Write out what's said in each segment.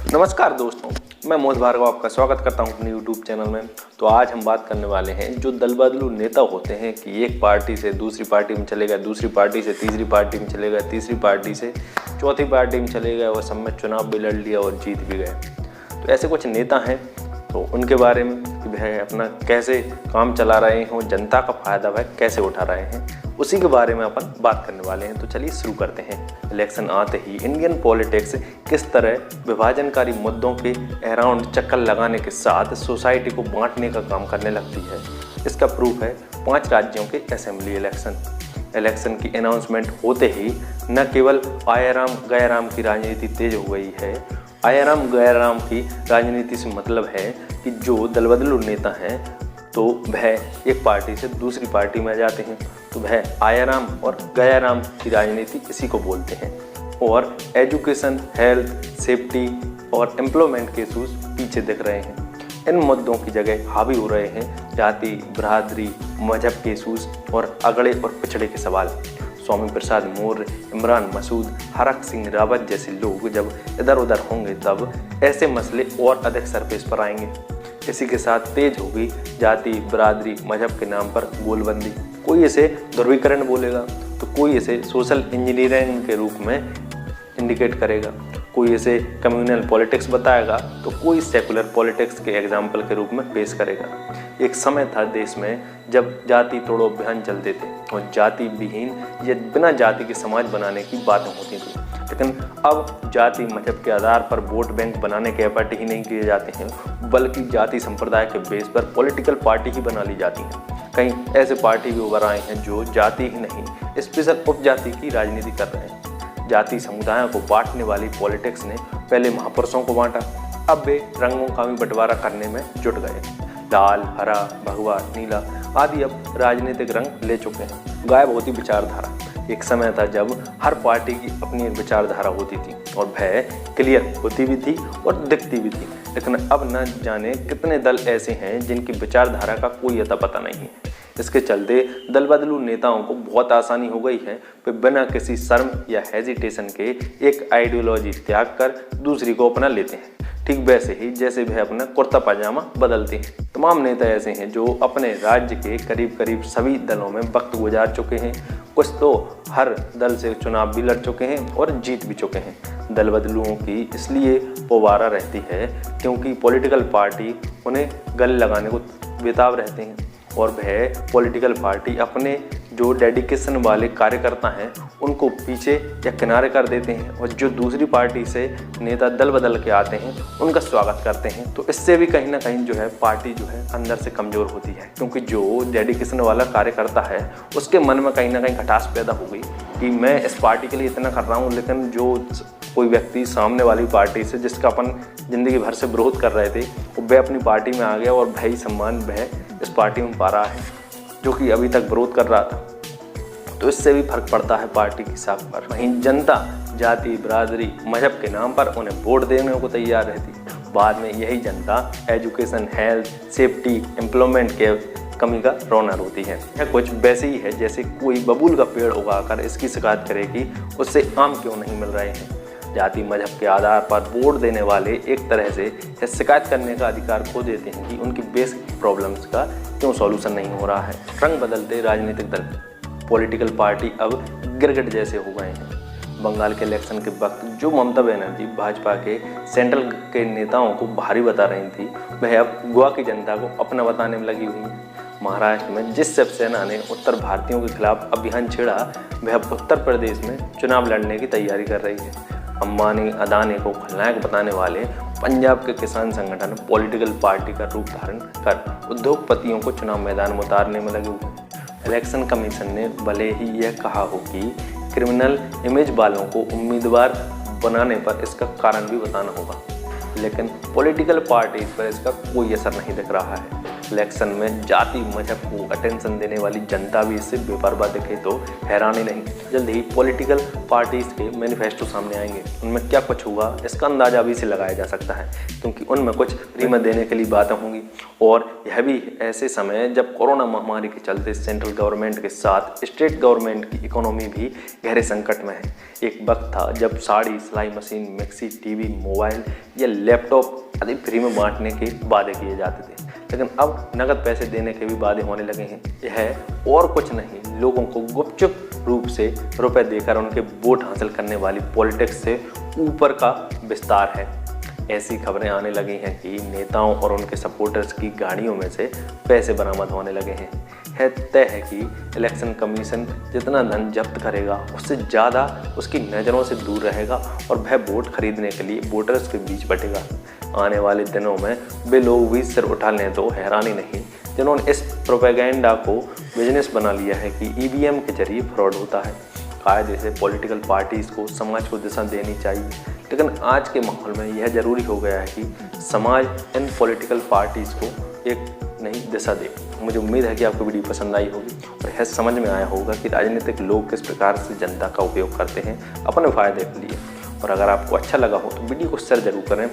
नमस्कार दोस्तों, मैं मोहित भार्गव आपका स्वागत करता हूं अपने YouTube चैनल में। तो आज हम बात करने वाले हैं जो दलबदलू नेता होते हैं कि एक पार्टी से दूसरी पार्टी में चले गए, दूसरी पार्टी से तीसरी पार्टी में चले गए, तीसरी पार्टी से चौथी पार्टी में चले गए और सब में चुनाव भी लड़ लिया और जीत भी गए। तो ऐसे कुछ नेता हैं, तो उनके बारे में कि वह अपना कैसे काम चला रहे हैं और जनता का फायदा वह कैसे उठा रहे हैं, उसी के बारे में अपन बात करने वाले हैं। तो चलिए शुरू करते हैं। इलेक्शन आते ही इंडियन पॉलिटिक्स किस तरह विभाजनकारी मुद्दों के अराउंड चक्कर लगाने के साथ सोसाइटी को बांटने का काम करने लगती है। इसका प्रूफ है 5 राज्यों के असेंबली इलेक्शन की अनाउंसमेंट होते ही न केवल आयाराम गयाराम की राजनीति तेज हो गई है। आयाराम गयाराम की राजनीति से मतलब है कि जो दलबदलू नेता हैं तो वह एक पार्टी से दूसरी पार्टी में जाते हैं, तो वह आयाराम और गयाराम की राजनीति इसी को बोलते हैं। और एजुकेशन, हेल्थ, सेफ्टी और एम्प्लॉयमेंट के इशूज पीछे दिख रहे हैं। इन मुद्दों की जगह हावी हो रहे हैं जाति, बरादरी, मजहब के इशूज और अगड़े और पिछड़े के सवाल। स्वामी प्रसाद मौर्य, इमरान मसूद, हरक सिंह रावत जैसे लोग जब इधर उधर होंगे तब ऐसे मसले और अधिक सरफेस पर आएंगे। इसी के साथ तेज होगी जाति, बरादरी, मजहब के नाम पर गोलबंदी। कोई इसे ध्रुवीकरण बोलेगा तो कोई इसे सोशल इंजीनियरिंग के रूप में इंडिकेट करेगा, कोई इसे कम्युनल पॉलिटिक्स बताएगा तो कोई सेकुलर पॉलिटिक्स के एग्जाम्पल के रूप में पेश करेगा। एक समय था देश में जब जाति तोड़ो अभियान चलते थे और जाति विहीन या बिना जाति के समाज बनाने की बातें होती थी, लेकिन अब जाति मजहब के आधार पर वोट बैंक बनाने के एफर्ट ही नहीं किए जाते हैं, बल्कि जाति संप्रदाय के बेस पर पॉलिटिकल पार्टी ही बना ली जाती हैं। कई ऐसे पार्टी भी उभर आए हैं जो जाति ही नहीं स्पेशल उपजाति की राजनीति कर रहे हैं। जाति समुदायों को बांटने वाली पॉलिटिक्स ने पहले महापुरुषों को बांटा, अब वे रंगों का भी बंटवारा करने में जुट गए। लाल, हरा, भगवा, नीला आदि अब राजनीतिक रंग ले चुके हैं। गायब होती विचारधारा। एक समय था जब हर पार्टी की अपनी एक विचारधारा होती थी और वह क्लियर होती भी थी और दिखती भी थी, लेकिन अब न जाने कितने दल ऐसे हैं जिनकी विचारधारा का कोई अता पता नहीं है। इसके चलते दलबदलू नेताओं को बहुत आसानी हो गई है, वे बिना किसी शर्म या हेजिटेशन के एक आइडियोलॉजी त्याग कर दूसरी को अपना लेते हैं, ठीक वैसे ही जैसे वह अपना कुर्ता पाजामा बदलते हैं। तमाम नेता ऐसे हैं जो अपने राज्य के करीब करीब सभी दलों में वक्त गुजार चुके हैं। कुछ तो हर दल से चुनाव भी लड़ चुके हैं और जीत भी चुके हैं। दलबदलुओं की इसलिए पोवारा रहती है क्योंकि पॉलिटिकल पार्टी उन्हें गले लगाने को बेताब रहते हैं और वह पॉलिटिकल पार्टी अपने जो डेडिकेशन वाले कार्यकर्ता हैं उनको पीछे या किनारे कर देते हैं और जो दूसरी पार्टी से नेता दल बदल के आते हैं उनका स्वागत करते हैं। तो इससे भी कहीं ना कहीं जो है पार्टी जो है अंदर से कमज़ोर होती है, क्योंकि जो डेडिकेशन वाला कार्यकर्ता है उसके मन में कहीं ना कहीं खटास पैदा हो गई कि मैं इस पार्टी के लिए इतना कर रहा हूँ, लेकिन जो कोई व्यक्ति सामने वाली पार्टी से जिसका अपन ज़िंदगी भर से विरोध कर रहे थे वह अपनी पार्टी में आ गया और भाई सम्मान वह इस पार्टी में पा रहा है जो कि अभी तक विरोध कर रहा था। तो इससे भी फर्क पड़ता है पार्टी की साख पर। वहीं जनता जाति, बरादरी, मजहब के नाम पर उन्हें वोट देने को तैयार रहती। बाद में यही जनता एजुकेशन, हेल्थ, सेफ्टी, एम्प्लॉयमेंट के कमी का रोनर होती है। यह कुछ वैसे ही है जैसे कोई बबूल का पेड़ उगाकर इसकी शिकायत करे कि उससे आम क्यों नहीं मिल रहे हैं। जाति मजहब के आधार पर वोट देने वाले एक तरह से शिकायत करने का अधिकार खो देते हैं कि उनकी बेसिक प्रॉब्लम्स का क्यों सॉल्यूशन नहीं हो रहा है। रंग बदलते राजनीतिक दल, पॉलिटिकल पार्टी अब गिरगिट जैसे हो गए हैं। बंगाल के इलेक्शन के वक्त जो ममता बनर्जी भाजपा के सेंट्रल के नेताओं को भारी बता रही थी, वह अब गोवा की जनता को अपना बताने में लगी हुई है। महाराष्ट्र में जिस शिवसेना ने उत्तर भारतीयों के खिलाफ अभियान छेड़ा, वह अब उत्तर प्रदेश में चुनाव लड़ने की तैयारी कर रही है। अंबानी, अदानी को खलनायक बताने वाले पंजाब के किसान संगठन पॉलिटिकल पार्टी का रूप धारण कर उद्योगपतियों को चुनाव मैदान में उतारने में लगे हुए हैं। इलेक्शन कमीशन ने भले ही यह कहा हो कि क्रिमिनल इमेज वालों को उम्मीदवार बनाने पर इसका कारण भी बताना होगा, लेकिन पॉलिटिकल पार्टीज पर इसका कोई असर नहीं दिख रहा है। इलेक्शन में जाति मजहब को अटेंशन देने वाली जनता भी इससे बेपरवाह दिखे तो हैरानी नहीं। जल्द ही पॉलिटिकल पार्टीज के मैनिफेस्टो सामने आएंगे, उनमें क्या कुछ होगा इसका अंदाजा अभी से लगाया जा सकता है, क्योंकि उनमें कुछ फ्री में देने के लिए बातें होंगी। और यह भी ऐसे समय जब कोरोना महामारी के चलते सेंट्रल गवर्नमेंट के साथ स्टेट गवर्नमेंट की इकोनॉमी भी गहरे संकट में है। एक वक्त था जब साड़ी, सिलाई मशीन, मिक्सी, टीवी, मोबाइल या लैपटॉप आदि फ्री में बांटने के वादे किए जाते थे, लेकिन अब नगद पैसे देने के भी वादे होने लगे हैं। यह और कुछ नहीं, लोगों को गुपचुप रूप से रुपए देकर उनके वोट हासिल करने वाली पॉलिटिक्स से ऊपर का विस्तार है। ऐसी खबरें आने लगी हैं कि नेताओं और उनके सपोर्टर्स की गाड़ियों में से पैसे बरामद होने लगे हैं। है तय है कि इलेक्शन कमीशन जितना धन जब्त करेगा उससे ज़्यादा उसकी नज़रों से दूर रहेगा और वह वोट खरीदने के लिए वोटर्स के बीच बटेगा। आने वाले दिनों में वे लोग भी सिर उठा लें तो हैरानी नहीं, जिन्होंने इस प्रोपेगेंडा को बिजनेस बना लिया है कि ईवीएम के जरिए फ्रॉड होता है। कायदे से पॉलिटिकल पार्टीज़ को समाज को दिशा देनी चाहिए, लेकिन आज के माहौल में यह ज़रूरी हो गया है कि समाज इन पॉलिटिकल पार्टीज़ को एक नई दिशा दे। मुझे उम्मीद है कि आपको वीडियो पसंद आई होगी और यह समझ में आया होगा कि राजनीतिक लोग किस प्रकार से जनता का उपयोग करते हैं अपने फ़ायदे के लिए। और अगर आपको अच्छा लगा हो तो वीडियो को शेयर जरूर करें,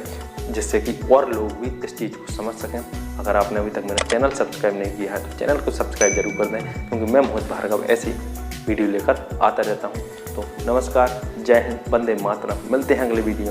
जिससे कि और लोग भी इस चीज़ को समझ सकें। अगर आपने अभी तक मेरा चैनल सब्सक्राइब नहीं किया है तो चैनल को सब्सक्राइब जरूर कर दें, क्योंकि मैं मोहित भार्गव ऐसी वीडियो लेकर आता रहता हूँ। तो नमस्कार, जय हिंद, वंदे मातरम। मिलते हैं अगले वीडियो।